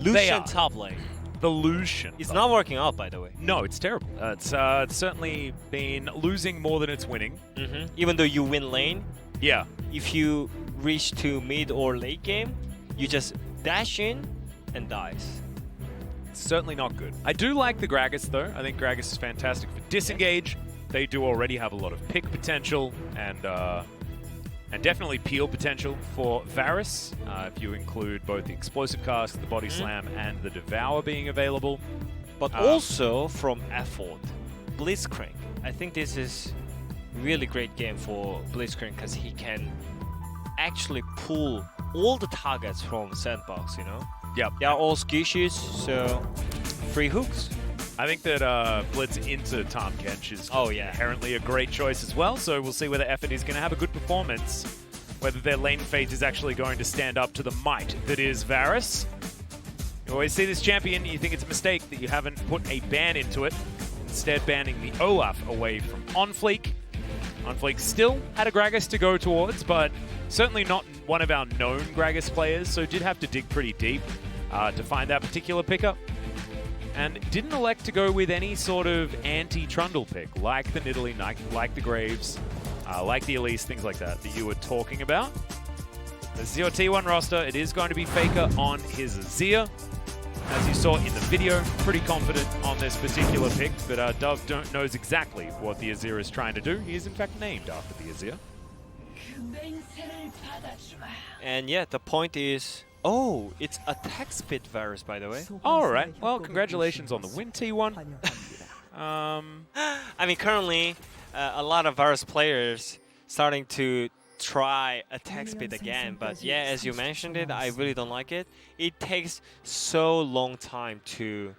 Lucian top lane. The Lucian. It's not working out, by the way. No, it's terrible. It's certainly been losing more than it's winning. Even though you win lane, Yeah. if you reach to mid or late game, you just dash in and dies. It's certainly not good. I do like the Gragas, though. I think Gragas is fantastic for disengage. They do already have a lot of pick potential and definitely peel potential for Varus, if you include both the explosive cast, the body slam, and the devour being available. But also from effort, Blitzcrank. I think this is really great game for Blitzcrank because he can actually pull all the targets from SANDBOX, you know? Yep. They are all skishies, so free hooks. I think that Blitz into Tahm Kench is inherently a great choice as well, so we'll see whether Effort is going to have a good performance, whether their lane phase is actually going to stand up to the might that is Varus. You always see this champion, you think it's a mistake that you haven't put a ban into it, instead banning the Olaf away from OnFleek. OnFleek still had a Gragas to go towards, but certainly not one of our known Gragas players, so did have to dig pretty deep to find that particular pickup. And didn't elect to go with any sort of anti-Trundle pick, like the Nidalee, like the Graves, like the Elise, things like that you were talking about. This is your T1 roster. It is going to be Faker on his Azir. As you saw in the video, pretty confident on this particular pick, but Dove knows exactly what the Azir is trying to do. He is in fact named after the Azir. And yeah, the point is... Oh, it's attack speed Varus, by the way. Alright, well, congratulations on the win, T1. I mean, currently, a lot of Varus players starting to try attack speed again, but yeah, as you mentioned it, I really don't like it. It takes so long time to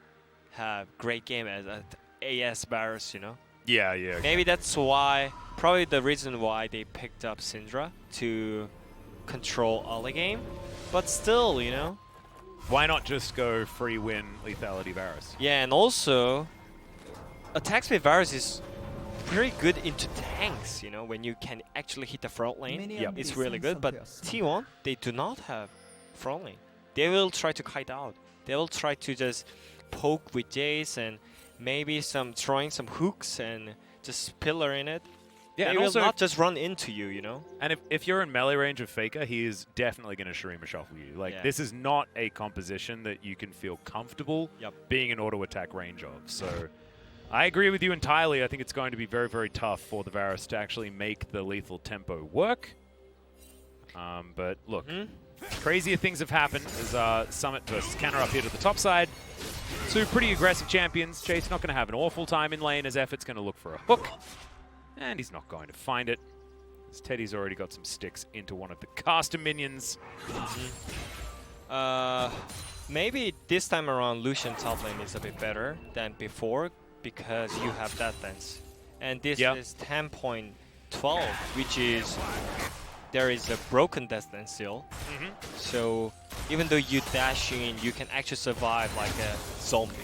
have great game as an AS Varus, you know? Yeah. Maybe that's why, probably the reason why they picked up Syndra to control early game. But still, you know. Why not just go free win lethality Varus? Yeah, and also, attack speed Varus is pretty good into tanks, you know, when you can actually hit the front lane. Yep. It's really good, but T1, they do not have front lane. They will try to kite out. They will try to just poke with Jayce and maybe throwing some hooks and just pillar in it. Yeah, they and will also not just run into you, you know? And if you're in melee range of Faker, he is definitely going to Shurima shuffle you. Like, this is not a composition that you can feel comfortable being an auto attack range of. So I agree with you entirely. I think it's going to be very, very tough for the Varus to actually make the lethal tempo work. But look, crazier things have happened as Summit versus Canna up here to the top side. Two pretty aggressive champions. Jayce not going to have an awful time in lane as Effort's going to look for a hook. And he's not going to find it, as Teddy's already got some sticks into one of the caster minions. Maybe this time around Lucian top lane is a bit better than before because you have that dance. And this is 10.12, which is, there is a broken death dance still. So even though you dash in, you can actually survive like a zombie.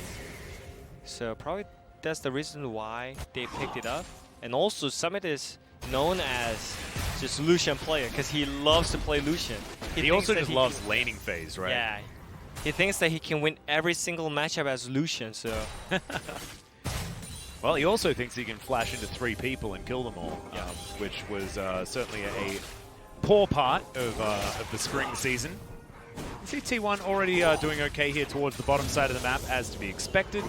So probably that's the reason why they picked it up. And also, Summit is known as just Lucian player because he loves to play Lucian. He also just loves laning phase, right? Yeah. He thinks that he can win every single matchup as Lucian, so... Well, he also thinks he can flash into 3 people and kill them all, which was certainly a poor part of the spring season. You see T1 already doing okay here towards the bottom side of the map, as to be expected.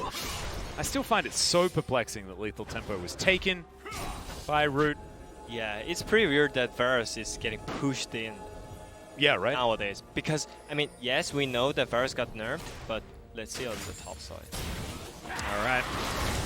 I still find it so perplexing that lethal tempo was taken by Root. Yeah, it's pretty weird that Varus is getting pushed in. Yeah, right. Nowadays, because I mean, yes, we know that Varus got nerfed, but let's see on the top side. All right,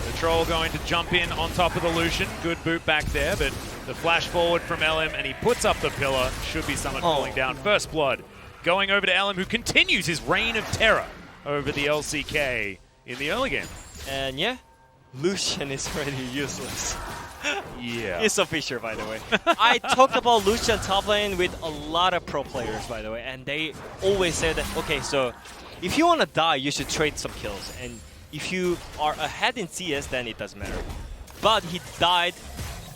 the Troll going to jump in on top of the Lucian. Good boot back there, but the flash forward from Ellim, and he puts up the pillar. Should be someone falling down. First blood going over to Ellim, who continues his reign of terror over the LCK in the early game. And yeah, Lucian is already useless. Yeah. It's official, by the way. I talked about Lucian top lane with a lot of pro players, by the way, and they always say that, okay, so if you want to die, you should trade some kills. And if you are ahead in CS, then it doesn't matter. But he died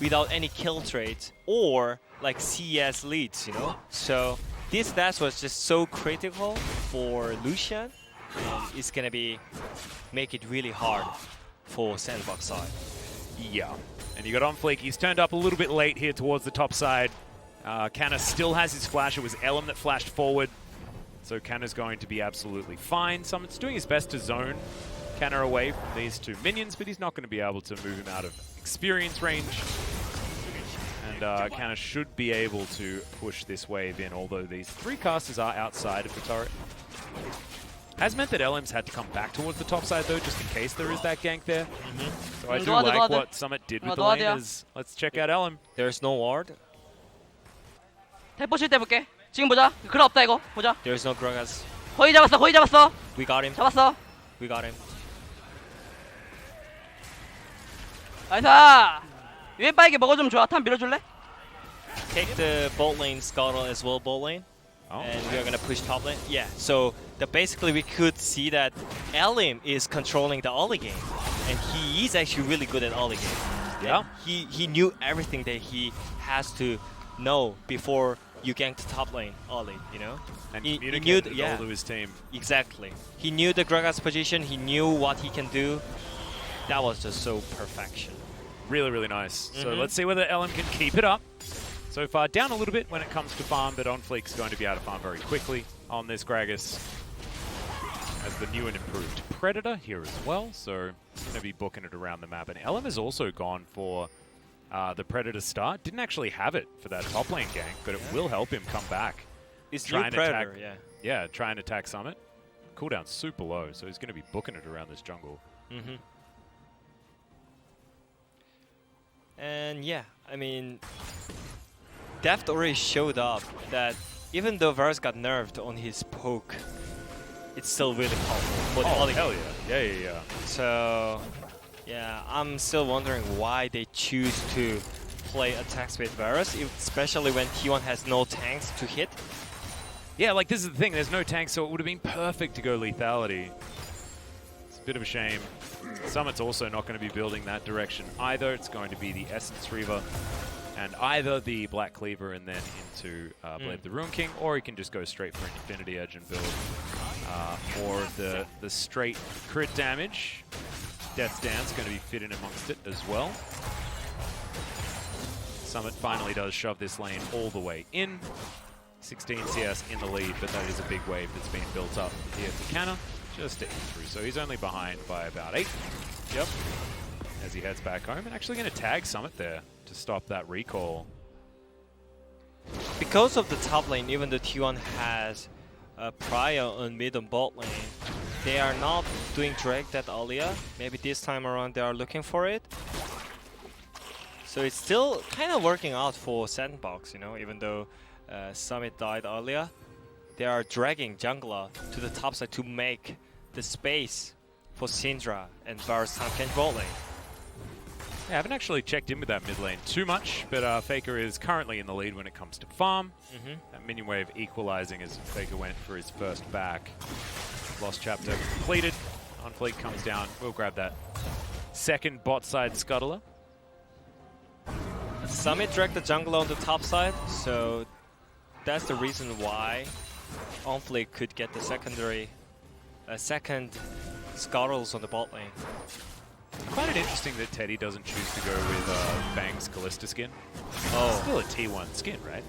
without any kill trades or like CS leads, you know? So this dash was just so critical for Lucian. and it's gonna make it really hard for SANDBOX side. Yeah, and you got OnFleek. He's turned up a little bit late here towards the top side. Canna still has his flash. It was Ellim that flashed forward. So Canna's going to be absolutely fine. Summit's doing his best to zone Canna away from these two minions, but he's not going to be able to move him out of experience range. And Canna should be able to push this wave in, although these three casters are outside of the turret. Has meant that Ellim's had to come back towards the top side, though, just in case there is that gank there. So I do like what Summit did with the laners. Let's check out Ellim. There's no ward. 텔포 칠 때 볼게. 지금 보자. 글 없다 이거. 보자. There's no Gragas. 거의 잡았어. 거의 잡았어. We got him. 잡았어. We got him. 나이스. 위에 빠이게 먹어주면 좋아. 탐 밀어줄래? Take the bot lane Scuttle as well, bot lane. Oh. And we are gonna push top lane. Yeah, so basically we could see that Ellim is controlling the early game. And he is actually really good at early game. Yeah. And he knew everything that he has to know before you gank the top lane early, you know? And he communicate knew, it yeah, all to his team. Exactly. He knew the Gragas position, he knew what he can do. That was just so perfection. Really, really nice. So let's see whether Ellim can keep it up. So far down a little bit when it comes to farm, but OnFleek's going to be able to farm very quickly on this Gragas as the new and improved Predator here as well. So he's going to be booking it around the map. And Ellim has also gone for the Predator start. Didn't actually have it for that top lane gank, but it will help him come back. It's trying to attack, yeah, try and attack Summit. Cooldown's super low, so he's going to be booking it around this jungle. And yeah, I mean, Deft already showed up that even though Varus got nerfed on his poke, it's still really powerful. Oh, hell yeah. Yeah. So, yeah, I'm still wondering why they choose to play attacks with Varus, especially when T1 has no tanks to hit. Yeah, like this is the thing, there's no tank, so it would have been perfect to go lethality. It's a bit of a shame. Summit's also not going to be building that direction either. It's going to be the Essence Reaver and either the Black Cleaver and then into Blade of the Ruin King, or he can just go straight for an Infinity Edge and build more of the straight crit damage. Death's Dance going to be fit in amongst it as well. Summit finally does shove this lane all the way in. 16 CS in the lead, but that is a big wave that's been built up here for Canna. Just sticking through, so he's only behind by about 8. Yep. As he heads back home, and actually going to tag Summit there to stop that recall. Because of the top lane, even though T1 has a prior on mid and bot lane, they are not doing drag that earlier. Maybe this time around they are looking for it. So it's still kind of working out for SANDBOX, you know, even though Summit died earlier. They are dragging jungler to the top side to make the space for Syndra and Varus Tahm Kench bot lane. Yeah, I haven't actually checked in with that mid lane too much, but Faker is currently in the lead when it comes to farm. That minion wave equalizing as Faker went for his first back. Lost chapter completed. OnFleek comes down. We'll grab that second bot side scuttler. Summit dragged the jungler on the top side, so that's the reason why OnFleek could get the second scuttles on the bot lane. I find it interesting that Teddy doesn't choose to go with Bang's Kalista skin. Oh. It's still a T1 skin, right?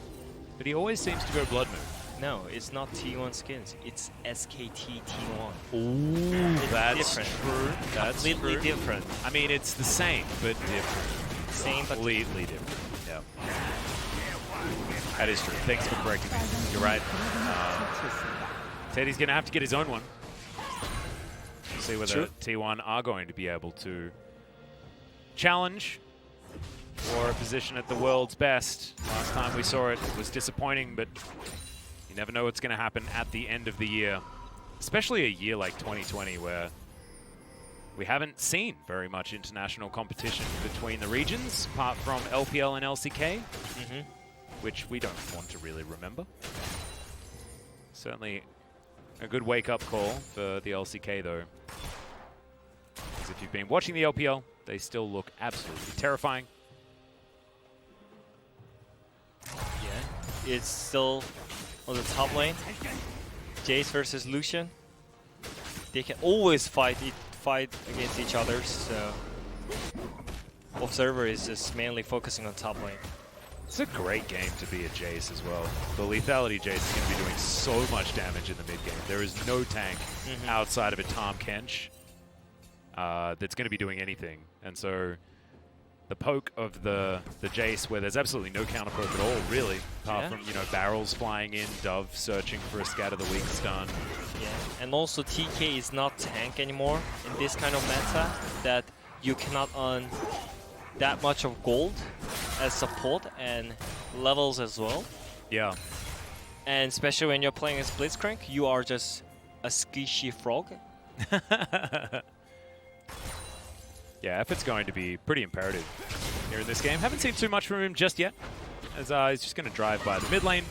But he always seems to go Blood Moon. No, it's not T1 skins. It's SKT T1. Ooh, that's different. true. That's completely true. different. I mean, it's the same, but different. Same, but completely different. Yeah. That is true. Thanks for breaking me. You're right. Teddy's going to have to get his own one. See whether T1 are going to be able to challenge for a position at the world's best. Last time we saw it, it was disappointing, but you never know what's going to happen at the end of the year. Especially a year like 2020 where we haven't seen very much international competition between the regions, apart from LPL and LCK, which we don't want to really remember. Certainly a good wake-up call for the LCK, though. Because if you've been watching the LPL, they still look absolutely terrifying. yeah, it's still on the top lane. Jayce versus Lucian. they can always fight against each other. So Observer is just mainly focusing on top lane. It's a great game to be a Jayce as well. The lethality Jayce is going to be doing so much damage in the mid game. There is no tank outside of a Tahm Kench that's going to be doing anything. And so the poke of the Jayce, where there's absolutely no counter poke at all, really, apart from, you know, barrels flying in, Dove searching for a Scatter the Weak stun. Yeah, and also TK is not tank anymore in this kind of meta, that you cannot earn that much of gold as support and levels as well. Yeah. And especially when you're playing as Blitzcrank, you are just a squishy frog. Yeah, effort's going to be pretty imperative here in this game. Haven't seen too much from him just yet, as he's just going to drive by the mid lane.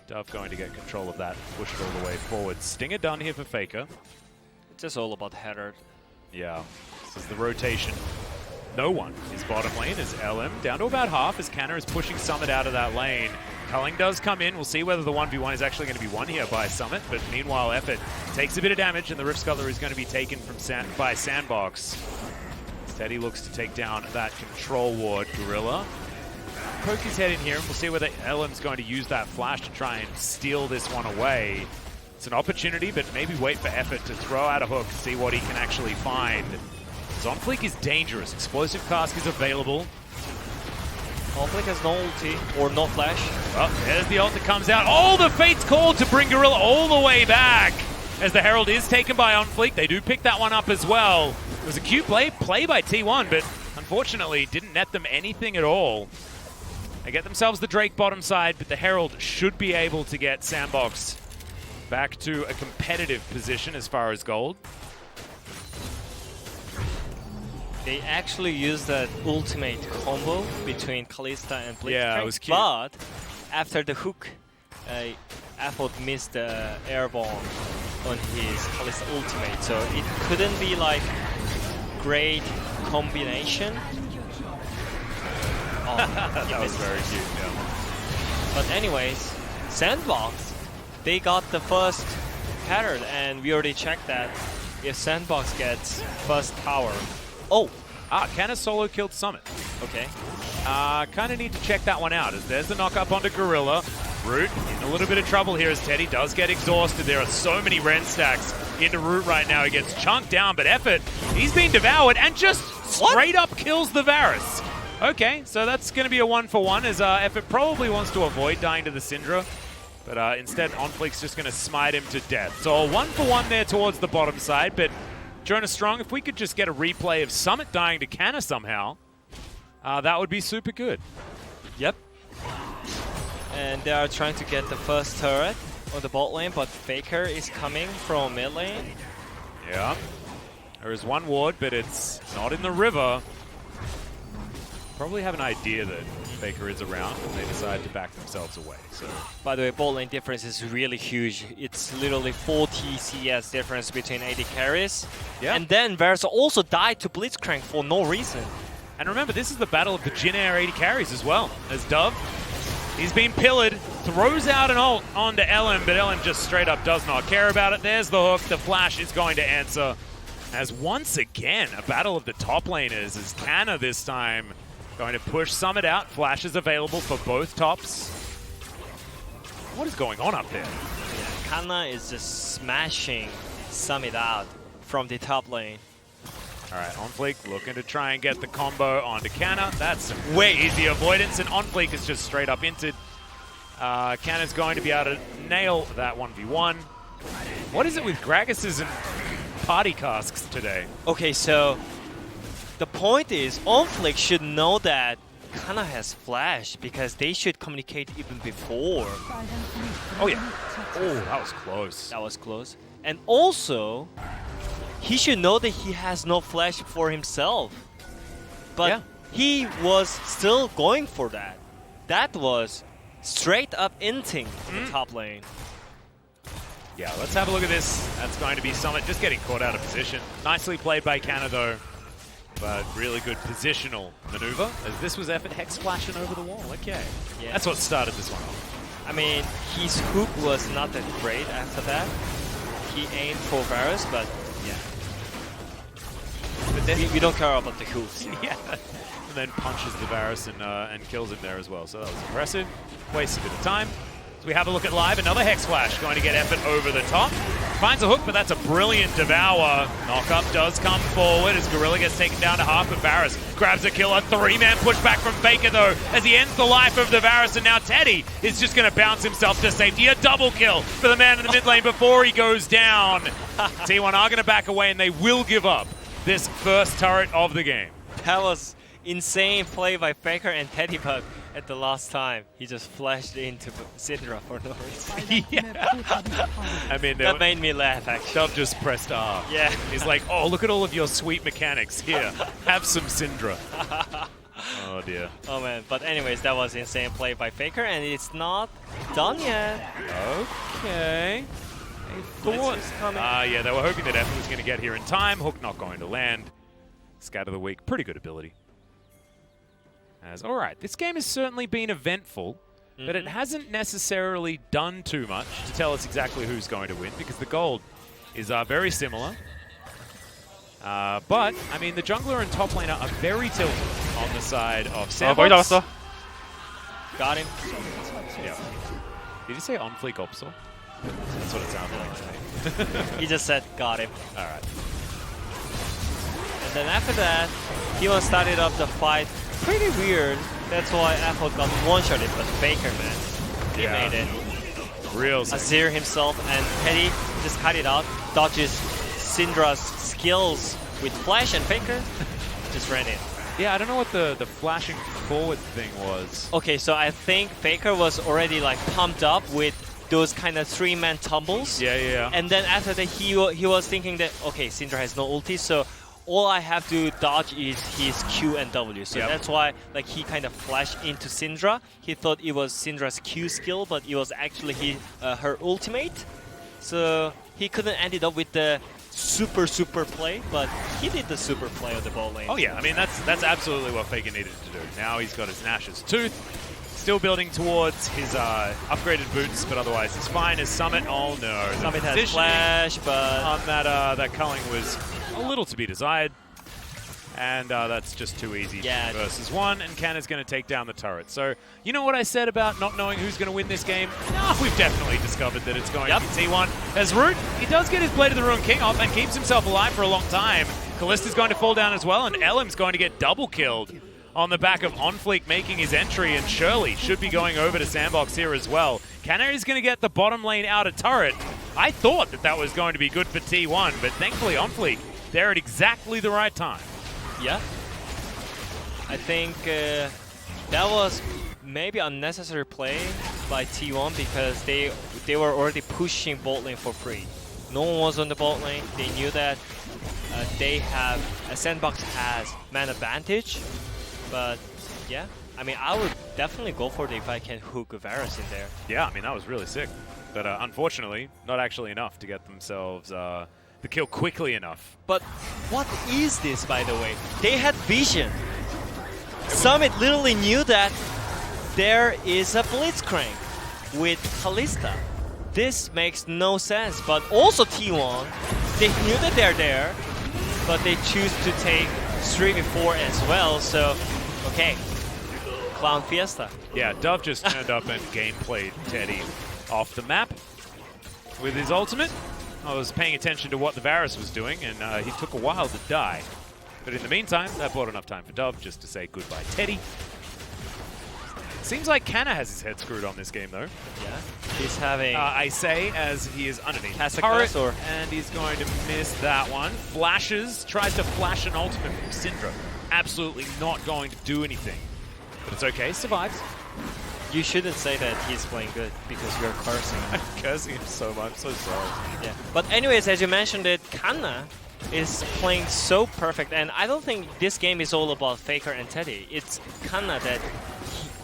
Dove going to get control of that, push it all the way forward. Stinger done here for Faker. It's just all about header. Yeah, this is the rotation. No one is bottom lane as Ellim down to about half as Canna is pushing Summit out of that lane. Culling does come in. We'll see whether the 1v1 is actually going to be won here by Summit, but meanwhile Effort takes a bit of damage and the Rift Scuttler is going to be taken from by SANDBOX. Teddy looks to take down that control ward. Gorilla poke his head in here and we'll see whether Ellim's going to use that flash to try and steal this one away. It's an opportunity, but maybe wait for Effort to throw out a hook, see what he can actually find. OnFleek is dangerous. Explosive Cask is available. OnFleek has no ulti or no flash. Well, there's the ult that comes out. Oh, the Fate's called to bring Gorilla all the way back. As the Herald is taken by OnFleek, they do pick that one up as well. It was a cute play by T1, but unfortunately didn't net them anything at all. They get themselves the Drake bottom side, but the Herald should be able to get SANDBOX back to a competitive position as far as gold. They actually used that ultimate combo between Kalista and Blitzcrank. Yeah, it was cute. But after the hook, Aphod missed the air bomb on his Kalista ultimate, so it couldn't be like great combination. Oh, that was very cute, yeah. But anyways, SANDBOX, they got the first pattern, and we already checked that if SANDBOX gets first tower. Oh! Canna solo killed Summit. Okay. Kind of need to check that one out, as there's the knock up onto Gorilla. Root in a little bit of trouble here as Teddy does get exhausted. There are so many Ren stacks into Root right now. He gets chunked down, but Effort, he's being devoured and just straight up kills the Varus. Okay, so that's going to be a 1-for-1 as Effort probably wants to avoid dying to the Syndra. But instead, OnFleek's just going to smite him to death. So a 1-for-1 there towards the bottom side, but Jonah Strong, if we could just get a replay of Summit dying to Canna somehow, that would be super good. Yep. And they are trying to get the first turret on the bot lane, but Faker is coming from mid lane. Yeah. There is one ward, but it's not in the river. Probably have an idea that Faker is around, and they decide to back themselves away. So, by the way, bot lane difference is really huge. It's literally 40 CS difference between AD carries. Yeah. And then Varus also died to Blitzcrank for no reason. And remember, this is the battle of the Jhin Air AD carries as well. As Dove, he's been pillared, throws out an ult onto Ellim, but Ellim just straight up does not care about it. There's the hook. The flash is going to answer. As once again, a battle of the top laners as Canna this time going to push Summit out. Flash is available for both tops. What is going on up there? Yeah, Canna is just smashing Summit out from the top lane. All right, OnFleek looking to try and get the combo onto Canna. That's some way easy avoidance, and OnFleek is just straight up into. Canna's going to be able to nail that 1v1. What is it with Gragas' and party casks today? Okay, so the point is, OnFleek should know that Canna has flash because they should communicate even before. Oh yeah. Oh, that was close. That was close. And also, he should know that he has no flash for himself. But he was still going for that. That was straight up inting the top lane. Yeah, let's have a look at this. That's going to be Summit just getting caught out of position. Nicely played by Canna though. But really good positional maneuver, as this was Effort Hex flashing over the wall. Okay. Yeah. That's what started this one off. I mean, his hook was not that great after that. he aimed for Varus, but yeah. But then We don't care about the hooks. yeah. And then punches the Varus and kills him there as well. So that was impressive. Wastes a bit of time. So we have a look at live. Another Hex Flash going to get effort over the top. Finds a hook, but that's a brilliant devour. Knockup does come forward as Gorilla gets taken down to half, but Varus grabs a kill. A 3-man pushback from Faker, though, as he ends the life of the Varus, and now Teddy is just going to bounce himself to safety. A double kill for the man in the mid lane before he goes down. T1 are going to back away, and they will give up this first turret of the game. That was insane play by Faker and Teddy, but at the last time, he just flashed into Syndra for no reason. Yeah. I mean, that made me laugh, actually. Dove just pressed R. Yeah. He's like, oh, look at all of your sweet mechanics. Here, have some Syndra. Oh, dear. Oh, man. But anyways, that was insane play by Faker, and it's not done yet. Okay. Yeah, they were hoping that Effort was going to get here in time. Hook not going to land. Scatter the weak. Pretty good ability. All right, this game has certainly been eventful, but it hasn't necessarily done too much to tell us exactly who's going to win, because the gold is very similar. But, I mean, the jungler and top laner are very tilted on the side of SANDBOX. Got him. Yeah. Did you say OnFleek Opsor? That's what it sounded like to me. He just said, got him. All right. And then after that, T1 started up the fight. Pretty weird. That's why Apple got one-shotted, but Faker, man, he made it. Real Azir himself and Teddy just cut it out, dodges Syndra's skills with Flash, and Faker just ran in. Yeah, I don't know what the flashing forward thing was. Okay, so I think Faker was already like pumped up with those kind of 3-man tumbles. Yeah. And then after that, he was thinking that, okay, Syndra has no ulti, so all I have to dodge is his Q and W. So that's why like he kind of flashed into Syndra. He thought it was Syndra's Q skill, but it was actually her ultimate. So he couldn't end it up with the super play, but he did the super play of the ball lane. Oh yeah, I mean that's absolutely what Faker needed to do. Now he's got his Nash's Tooth. Still building towards his upgraded boots, but otherwise he's fine. His Summit, oh no. Summit has Flash, but on that culling was a little to be desired. And that's just too easy versus one, and Canna's going to take down the turret. So, you know what I said about not knowing who's going to win this game? No, we've definitely discovered that it's going to be T1. As Root, he does get his Blade of the Ruin King off and keeps himself alive for a long time. Kalista's going to fall down as well, and Ellim's going to get double killed on the back of OnFleek making his entry, and Shirley should be going over to SANDBOX here as well. Canna is going to get the bottom lane out of turret. I thought that was going to be good for T1, but thankfully OnFleek, they're at exactly the right time. Yeah, I think that was maybe unnecessary play by T1 because they were already pushing bot lane for free. No one was on the bot lane. They knew that they have SANDBOX has man advantage, but yeah, I mean I would definitely go for it if I can hook Varus in there. Yeah, I mean that was really sick, but unfortunately not actually enough to get themselves the kill quickly enough. But what is this, by the way? They had vision. Summit literally knew that there is a Blitzcrank with Kalista. This makes no sense, but also T1, they knew that they're there, but they choose to take 3v4 as well, so, okay. Clown Fiesta. Yeah, Dove just turned up and gameplayed Teddy off the map with his ultimate. I was paying attention to what the Varus was doing, and he took a while to die. But in the meantime, that bought enough time for Dove just to say goodbye, Teddy. Seems like Canna has his head screwed on this game, though. Yeah, he's having... I say as he is underneath the turret, and he's going to miss that one. Flashes, tries to flash an ultimate from Syndra. Absolutely not going to do anything. But it's okay, survives. You shouldn't say that he's playing good because you're cursing him. I'm cursing him so much, I'm so sorry. Yeah. But anyways, as you mentioned it, Canna is playing so perfect, and I don't think this game is all about Faker and Teddy. It's Canna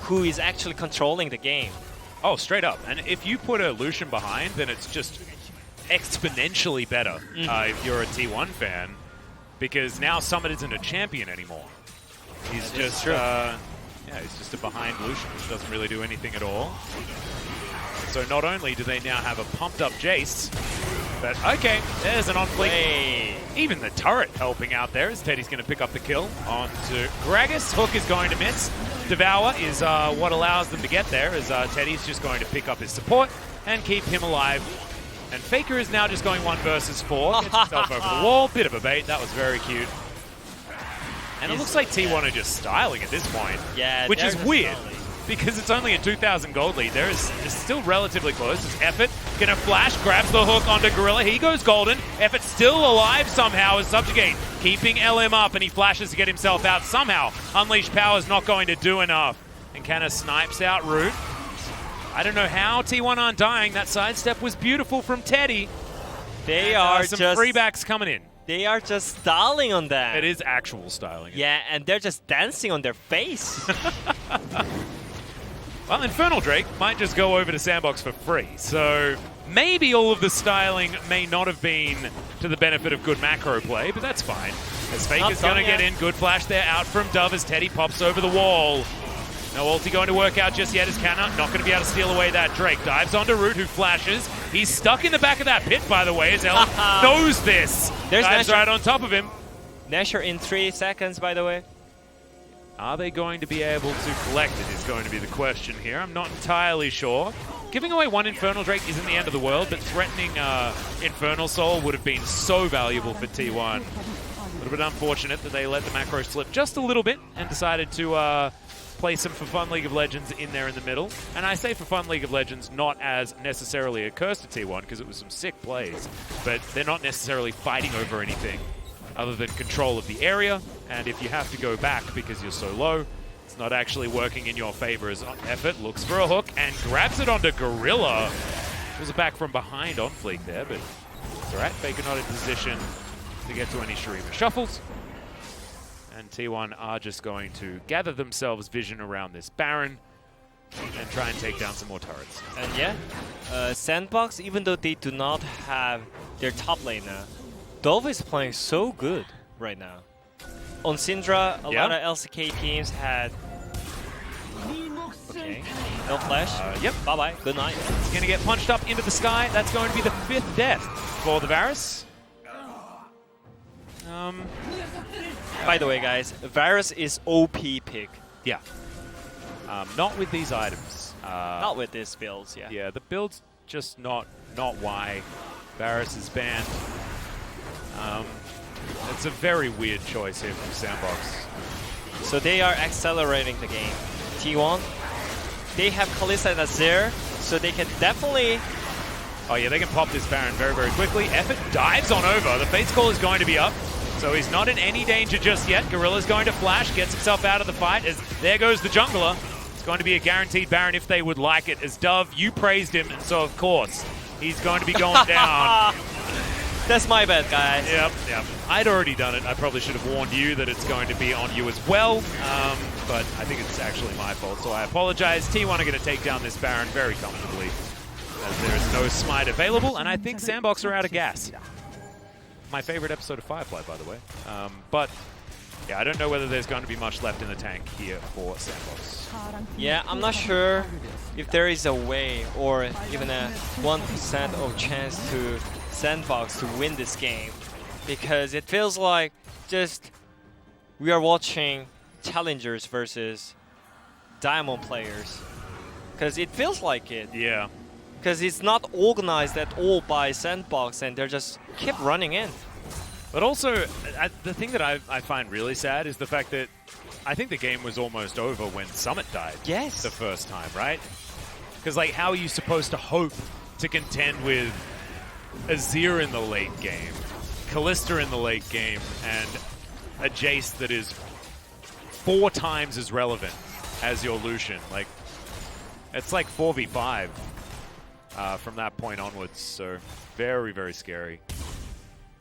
who is actually controlling the game. Oh, straight up. And if you put a Lucian behind, then it's just exponentially better if you're a T1 fan, because now Summit isn't a champion anymore. He's just... yeah, he's just a behind Lucian, which doesn't really do anything at all. So not only do they now have a pumped up Jayce, But okay, there's an OnFleek. Even the turret helping out there as Teddy's going to pick up the kill onto Gragas. Hook is going to miss. Devour is what allows them to get there, as Teddy's just going to pick up his support and keep him alive. And Faker is now just going 1 versus 4. Gets himself over the wall. Bit of a bait. That was very cute. And it looks like T1 are just styling at this point. Yeah, which is weird. Styling. Because it's only a 2,000 gold lead. It's still relatively close. It's Effort gonna flash, grabs the hook onto Gorilla. He goes golden. Effort still alive somehow as Subjugate keeping Ellim up, and he flashes to get himself out somehow. Unleash Power is not going to do enough. And Canna snipes out Root. I don't know how T1 aren't dying. That sidestep was beautiful from Teddy. They are some just freebacks coming in. They are just styling on that. It is actual styling. Yeah, and they're just dancing on their face. Well, Infernal Drake might just go over to SANDBOX for free, so maybe all of the styling may not have been to the benefit of good macro play, but that's fine. As Faker's going to get in, good flash there out from Dove as Teddy pops over the wall. No ulti going to work out just yet as Canna not going to be able to steal away that Drake. Dives onto Root, who flashes. He's stuck in the back of that pit, by the way, as Ellim knows this. There's Dives Nasher. right on top of him. Nasher in 3 seconds, by the way. Are they going to be able to collect it is going to be the question here. I'm not entirely sure. Giving away 1 Infernal Drake isn't the end of the world, but threatening Infernal Soul would have been so valuable for T1. A little bit unfortunate that they let the macro slip just a little bit and decided to play some For Fun League of Legends in there in the middle. And I say For Fun League of Legends not as necessarily a curse to T1 because it was some sick plays, but they're not necessarily fighting over anything other than control of the area, and if you have to go back because you're so low, it's not actually working in your favor as Effort looks for a hook and grabs it onto Gorilla. It was a back from behind OnFleek there, but it's alright. Faker not in position to get to any Shurima shuffles. And T1 are just going to gather themselves vision around this Baron and try and take down some more turrets. And yeah, SANDBOX, even though they do not have their top laner, Dove is playing so good right now. On Syndra, a lot of LCK teams had... Okay, no flash. Yep. Bye-bye, good night. It's going to get punched up into the sky. That's going to be the 5th death for the Varus. By the way, guys, Varus is OP pick. Yeah. Not with these items. Not with these builds, yeah. Yeah, the build's just not why Varus is banned. It's a very weird choice here from SANDBOX. So they are accelerating the game. T1, they have Kalista and Azir, so they can definitely... Oh yeah, they can pop this Baron very, very quickly. Effort dives on over. The Fate's Call is going to be up, so he's not in any danger just yet. Gorilla's going to flash, gets himself out of the fight, as there goes the jungler. It's going to be a guaranteed Baron if they would like it, as Dove, you praised him, and so of course, he's going to be going down. That's my bad, guys. Yep. I'd already done it. I probably should have warned you that it's going to be on you as well, but I think it's actually my fault, so I apologize. T1 are going to take down this Baron very comfortably, as there is no smite available, and I think SANDBOX are out of gas. My favorite episode of Firefly, by the way. But yeah, I don't know whether there's going to be much left in the tank here for SANDBOX. Yeah, I'm not sure if there is a way or even a 1% of chance to SANDBOX to win this game, because it feels like just we are watching challengers versus diamond players, because it feels like it. Yeah. Because it's not organized at all by SANDBOX, and they're just keep running in. But also, the thing that I find really sad is the fact that I think the game was almost over when Summit died. Yes. The first time, right? Because, like, how are you supposed to hope to contend with Azir in the late game, Kalista in the late game, and a Jayce that is 4 times as relevant as your Lucian? Like, it's like 4v5 from that point onwards, so very, very scary.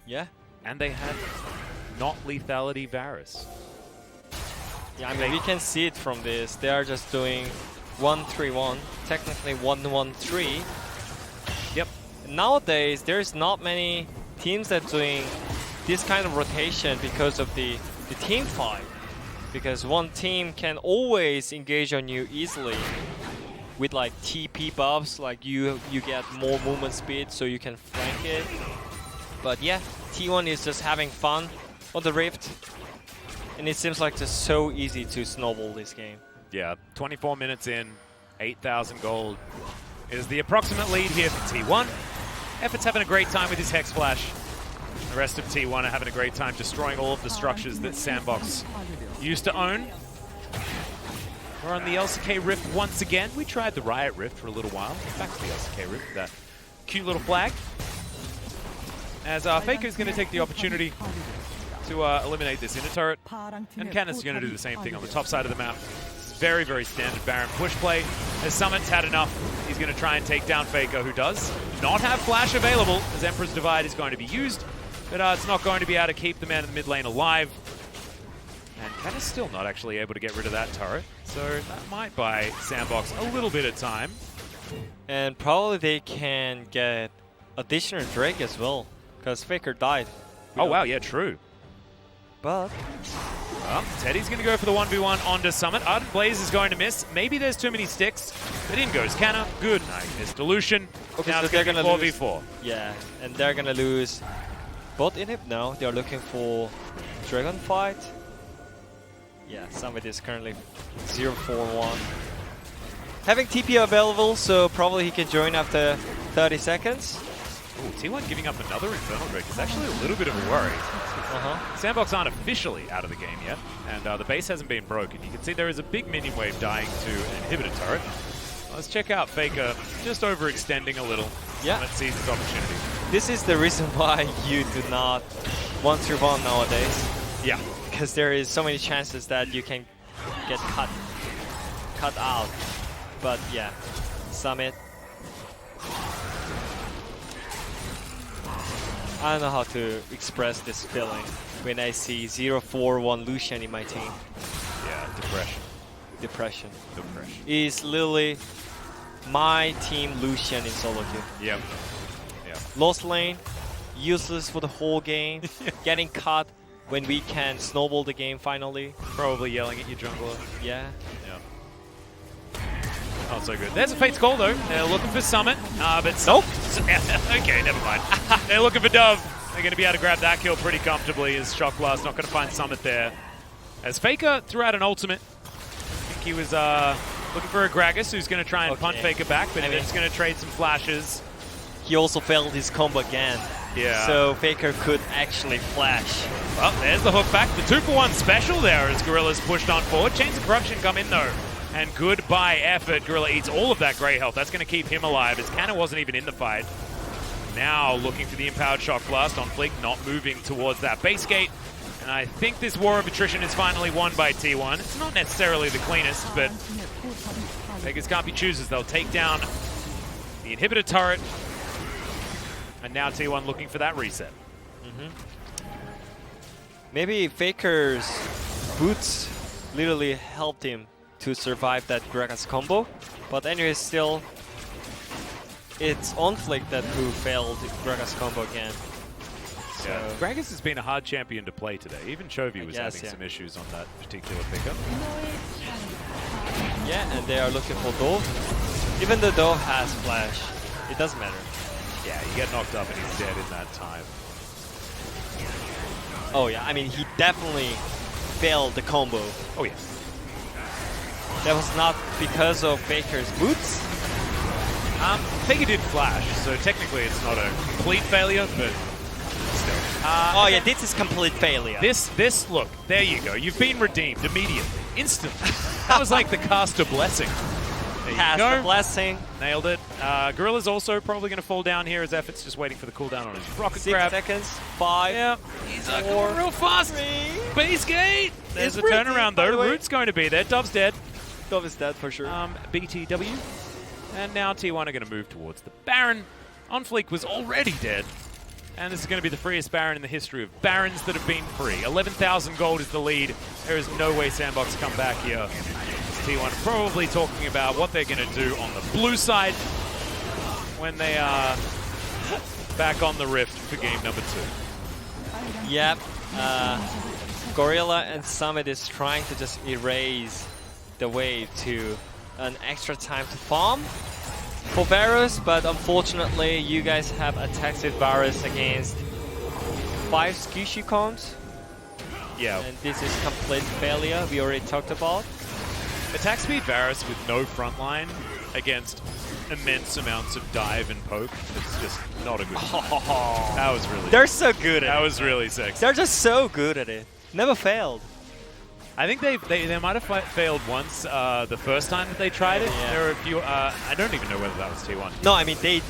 Yeah. And they had not lethality Varus. Yeah, I mean, we can see it from this. They are just doing 1-3-1, technically 1-1-3. Yep. Nowadays, there's not many teams that are doing this kind of rotation because of the team fight. Because one team can always engage on you easily. with like TP buffs, like you get more movement speed so you can flank it. But yeah, T1 is just having fun on the Rift. And it seems like just so easy to snowball this game. Yeah, 24 minutes in, 8,000 gold is the approximate lead here for T1. Effort's having a great time with his Hex Flash. The rest of T1 are having a great time destroying all of the structures that SANDBOX used to own. We're on the LCK Rift once again. We tried the Riot Rift for a little while. Back to the LCK Rift with that cute little flag. As Faker's going to take the opportunity to eliminate this inner turret. And Canna's going to do the same thing on the top side of the map. It's very, very standard Baron push play. As Summit's had enough, he's going to try and take down Faker, who does not have Flash available, as Emperor's Divide is going to be used. But it's not going to be able to keep the man in the mid lane alive. And Canna's still not actually able to get rid of that turret. So that might buy SANDBOX a little bit of time. And probably they can get additional Drake as well, because Faker died. Oh wow, yeah, true. But Teddy's going to go for the 1v1 onto Summit. Ardent Blaze is going to miss. Maybe there's too many sticks. But in goes Canna. Good night, Mr. Lucian. Okay, now so it's going to be 4v4. Yeah, and they're going to lose both inhib now. They're looking for Dragon Fight. Yeah, Summit is currently 0-4-1. Having TP available, so probably he can join after 30 seconds. Ooh, T1 giving up another Infernal Drake is actually a little bit of a worry. SANDBOX aren't officially out of the game yet, and the base hasn't been broken. You can see there is a big minion wave dying to an inhibitor turret. Let's check out Faker just overextending a little. Yeah. Let's seize his opportunity. This is the reason why you do not 1-1 nowadays. Yeah. Because there is so many chances that you can get cut out. But yeah, Summit. I don't know how to express this feeling when I see 0-4-1 Lucian in my team. Yeah, depression. Depression. Depression. Is literally my team Lucian in solo queue. Yep. Yep. Lost lane, useless for the whole game, getting cut when we can snowball the game finally. Probably yelling at your jungler. Yeah. Yeah. Oh, so good. There's a Fate's Call, though. They're looking for Summit, but nope. Okay, never mind. They're looking for Dove. They're going to be able to grab that kill pretty comfortably as Shock Blast not going to find Summit there. As Faker threw out an ultimate, I think he was looking for a Gragas who's going to try and punt Faker back, but then he's going to trade some flashes. He also failed his combo again. Yeah. So Faker could actually flash. Well, there's the hook back. The 2-for-1 special there as Gorilla's pushed on forward. Chains of Corruption come in, though. And goodbye effort. Gorilla eats all of that grey health. That's going to keep him alive as Canna wasn't even in the fight. Now looking for the Empowered Shock Blast. OnFleek not moving towards that base gate. And I think this war of attrition is finally won by T1. It's not necessarily the cleanest, but beggars can't be choosers. They'll take down the inhibitor turret. And now T1 looking for that reset. Maybe Faker's boots literally helped him to survive that Gragas combo. But anyway, still, it's OnFleek that who failed Gragas combo again. So yeah. Gragas has been a hard champion to play today. Even Chovy was having some issues on that particular pickup. Yeah, and they are looking for Dove. Even though Dove has flash, it doesn't matter. Yeah, you get knocked up and he's dead in that time. Oh yeah, I mean, he definitely failed the combo. Oh yeah. That was not because of Faker's boots? Faker did flash, so technically it's not a complete failure, but still. Oh yeah, this is complete failure. This, look, there you go. You've been redeemed immediately, instantly. That was like the caster blessing. There you go. Caster blessing. Nailed it. Gorilla's also probably going to fall down here as Effort's just waiting for the cooldown on his rocket 6 grab. seconds. 5. Yeah. He's going real fast. 3. Base gate. There's a turnaround though. Root's going to be there. Dove's dead. Dove is dead for sure. BTW. And now T1 are going to move towards the Baron. OnFleek was already dead. And this is going to be the freest Baron in the history of Barons that have been free. 11,000 gold is the lead. There is no way SANDBOX come back here. T1 probably talking about what they're going to do on the blue side when they are back on the Rift for game number 2. Yep. Gorilla and Summit is trying to just erase the wave to an extra time to farm for Varus, but unfortunately you guys have attacked with Varus against 5 Squishy comms. Yeah. And this is complete failure, we already talked about. Attack speed Varus with no frontline against immense amounts of dive and poke. It's just not a good That was really They're so good at it. That was really sexy. They're just so good at it. Never failed. I think they might have failed once the first time that they tried it. Yeah. There were a few, I don't even know whether that was T1. No, I mean they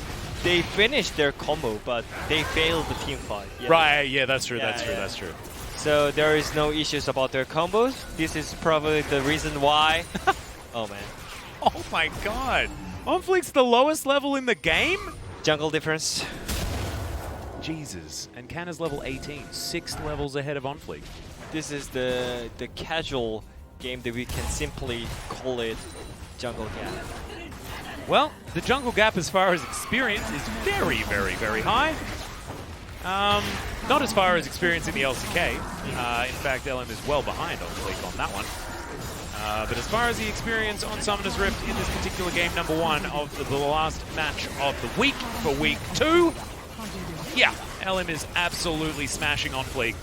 finished their combo, but they failed the team fight. Yeah. Right, yeah, that's true, Yeah, that's true, yeah. that's true. So there is no issues about their combos. This is probably the reason why. Oh man. Oh my god. OnFleek's the lowest level in the game? Jungle difference. Jesus. And Canna's level 18, 6 levels ahead of OnFleek. This is the casual game that we can simply call it jungle gap. Well, the jungle gap as far as experience is very, very, very high. Not as far as experience in the LCK. In fact, Ellim is well behind OnFleek on that one. But as far as the experience on Summoner's Rift in this particular game, number 1 of the last match of the week for week 2, yeah, Ellim is absolutely smashing OnFleek.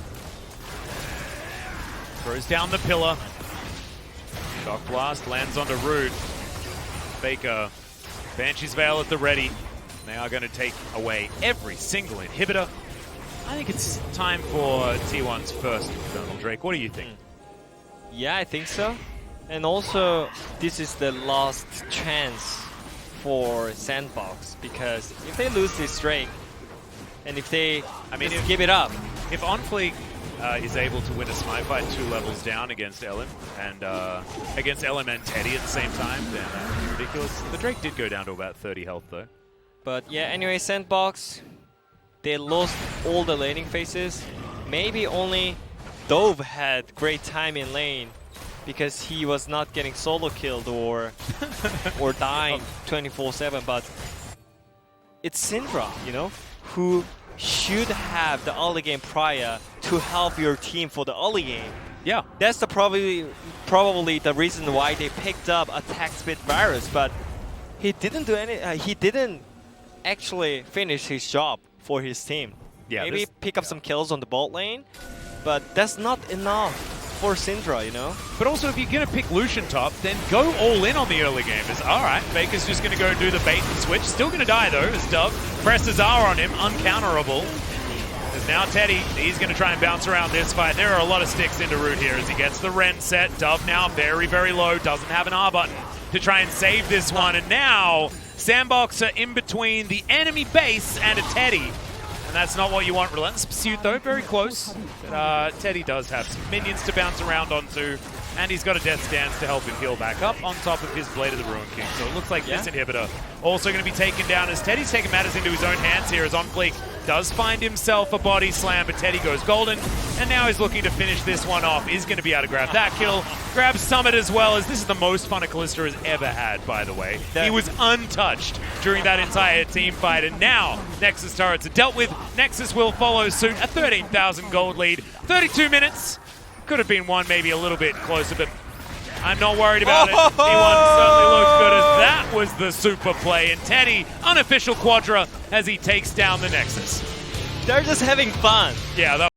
Throws down the pillar. Shock Blast lands onto Rude. Faker. Banshee's Veil at the ready. They are going to take away every single inhibitor. I think it's time for T1's first Infernal Drake. What do you think? Yeah, I think so. And also, this is the last chance for SANDBOX, because if they lose this Drake, and if they just give it up. If OnFleek is able to win a smite fight 2 levels down against Ellim, and against Ellim and Teddy at the same time, then that would be ridiculous. The Drake did go down to about 30 health though. But yeah, anyway, SANDBOX, they lost all the laning phases. Maybe only Dove had great time in lane because he was not getting solo killed or dying 24/7. But it's Syndra, you know, who should have the early game prior to help your team for the early game. Yeah, That's the probably the reason why they picked up attack speed Varus, but he didn't do any. He didn't actually finish his job for his team. Yeah, Maybe pick up some kills on the bot lane, but that's not enough for Syndra, you know. But also, if you're going to pick Lucian top, then go all in on the early game. It's alright, Faker's just going to go do the bait and switch. Still going to die though, as Dove presses R on him, uncounterable. There's now Teddy, he's going to try and bounce around this fight. There are a lot of sticks into Root here as he gets the Ren set. Dove now very, very low, doesn't have an R button to try and save this one. And now, SANDBOX are in between the enemy base and a Teddy. And that's not what you want. Relentless Pursuit, though, very close. But Teddy does have some minions to bounce around onto, and he's got a Death's Dance to help him heal back up on top of his Blade of the Ruin King. So it looks like this inhibitor also going to be taken down as Teddy's taking matters into his own hands here as OnFleek does find himself a body slam, but Teddy goes golden, and now he's looking to finish this one off. Is going to be able to grab that kill, grab Summit as well, as this is the most fun a Kalista has ever had, by the way. He was untouched during that entire team fight, and now Nexus turrets are dealt with. Nexus will follow suit, a 13,000 gold lead, 32 minutes. Could have been one maybe a little bit closer, but I'm not worried about it. T1 certainly looks good as that was the super play. And Teddy, unofficial quadra as he takes down the Nexus. They're just having fun. Yeah, that